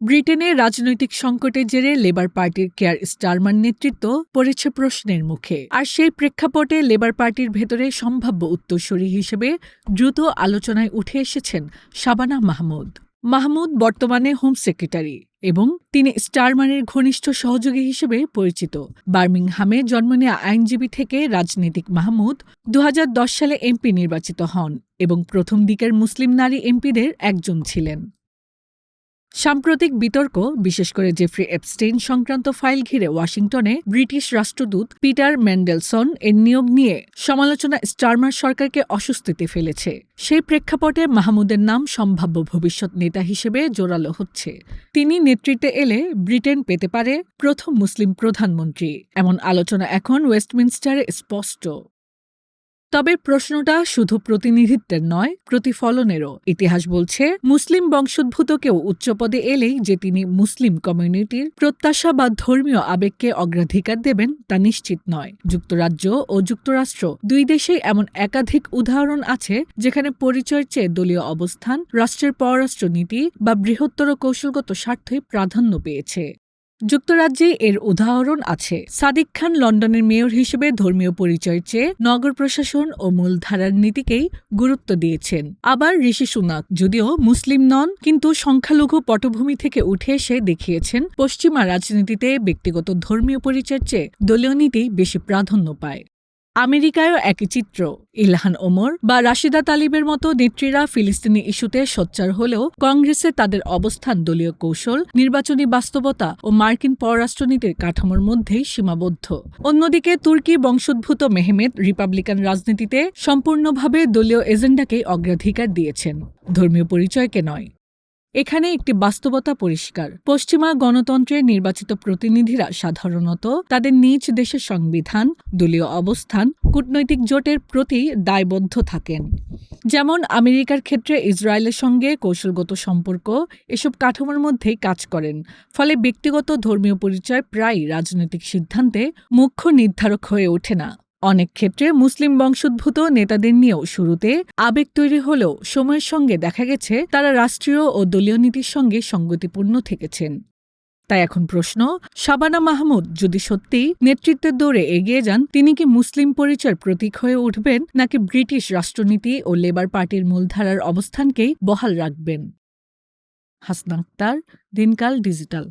ব্রিটেনে রাজনৈতিক সংকটের জেরে লেবার পার্টির কেয়ার স্টারমার নেতৃত্ব পড়েছে প্রশ্নের মুখে। আর সেই প্রেক্ষাপটে লেবার পার্টির ভেতরে সম্ভাব্য উত্তরসূরি হিসেবে দ্রুত আলোচনায় উঠে এসেছেন শাবানা মাহমুদ। মাহমুদ বর্তমানে হোম সেক্রেটারি এবং তিনি স্টারমারের ঘনিষ্ঠ সহযোগী হিসেবে পরিচিত। বার্মিংহামে জন্ম নেওয়া আইনজীবী থেকে রাজনীতিক মাহমুদ ২০১০ সালে এমপি নির্বাচিত হন এবং প্রথম দিকের মুসলিম নারী এমপিদের একজন ছিলেন। সাম্প্রতিক বিতর্ক, বিশেষ করে জেফ্রি এপস্টেইন সংক্রান্ত ফাইল ঘিরে ওয়াশিংটনে ব্রিটিশ রাষ্ট্রদূত পিটার ম্যান্ডেলসন এর নিয়োগ নিয়ে সমালোচনা স্টারমার সরকারকে অস্বস্তিতে ফেলেছে। সেই প্রেক্ষাপটে মাহমুদের নাম সম্ভাব্য ভবিষ্যৎ নেতা হিসেবে জোরালো হচ্ছে। তিনি নেতৃত্বে এলে ব্রিটেন পেতে পারে প্রথম মুসলিম প্রধানমন্ত্রী, এমন আলোচনা এখন ওয়েস্টমিনস্টারে স্পষ্ট। তবে প্রশ্নটা শুধু প্রতিনিধিত্বের নয়, প্রতিফলনেরও। ইতিহাস বলছে মুসলিম বংশোদ্ভূত কেউ উচ্চপদে এলেই যে তিনি মুসলিম কমিউনিটির প্রত্যাশা বা ধর্মীয় আবেগকে অগ্রাধিকার দেবেন তা নিশ্চিত নয়। যুক্তরাজ্য ও যুক্তরাষ্ট্র দুই দেশেই এমন একাধিক উদাহরণ আছে যেখানে পরিচয়ের চেয়ে দলীয় অবস্থান, রাষ্ট্রের পররাষ্ট্রনীতি বা বৃহত্তর কৌশলগত স্বার্থই প্রাধান্য পেয়েছে। যুক্তরাজ্যে এর উদাহরণ আছে। সাদিক খান লন্ডনের মেয়র হিসেবে ধর্মীয় পরিচয়ের চেয়ে নগর প্রশাসন ও মূলধারার নীতিকেই গুরুত্ব দিয়েছেন। আবার ঋষি সুনাক, যদিও মুসলিম নন কিন্তু সংখ্যালঘু পটভূমি থেকে উঠে এসে দেখিয়েছেন পশ্চিমা রাজনীতিতে ব্যক্তিগত ধর্মীয় পরিচয়ের চেয়ে দলীয় নীতি বেশি প্রাধান্য পায়। আমেরিকায়ও একই চিত্র। ইলহান ওমর বা রাশিদা তালিবের মতো নেত্রীরা ফিলিস্তিনি ইস্যুতে সোচ্চার হলেও কংগ্রেসে তাদের অবস্থান দলীয় কৌশল, নির্বাচনী বাস্তবতা ও মার্কিন পররাষ্ট্রনীতির কাঠামোর মধ্যেই সীমাবদ্ধ। অন্যদিকে তুর্কি বংশোদ্ভূত মেহমেদ রিপাবলিকান রাজনীতিতে সম্পূর্ণভাবে দলীয় এজেন্ডাকেই অগ্রাধিকার দিয়েছেন, ধর্মীয় পরিচয়কে নয়। এখানে একটি বাস্তবতা পরিষ্কার। পশ্চিমা গণতন্ত্রের নির্বাচিত প্রতিনিধিরা সাধারণত তাদের নিজ দেশের সংবিধান, দলীয় অবস্থান, কূটনৈতিক জোটের প্রতি দায়বদ্ধ থাকেন। যেমন আমেরিকার ক্ষেত্রে ইসরায়েলের সঙ্গে কৌশলগত সম্পর্ক, এসব কাঠামোর মধ্যেই কাজ করেন। ফলে ব্যক্তিগত ধর্মীয় পরিচয় প্রায়ই রাজনৈতিক সিদ্ধান্তে মুখ্য নির্ধারক হয়ে ওঠে না। অনেক ক্ষেত্রে মুসলিম বংশোদ্ভূত নেতাদের নিয়েও শুরুতে আবেগ তৈরি হলেও সময়ের সঙ্গে দেখা গেছে তারা রাষ্ট্রীয় ও দলীয় নীতির সঙ্গে সঙ্গতিপূর্ণ থেকেছেন। তাই এখন প্রশ্ন, শাবানা মাহমুদ যদি সত্যিই নেতৃত্বের দৌড়ে এগিয়ে যান, তিনি কি মুসলিম পরিচয়ের প্রতীক হয়ে উঠবেন নাকি ব্রিটিশ রাষ্ট্রনীতি ও লেবার পার্টির মূলধারার অবস্থানকেই বহাল রাখবেন? হাসনা আক্তার, দিনকাল ডিজিটাল।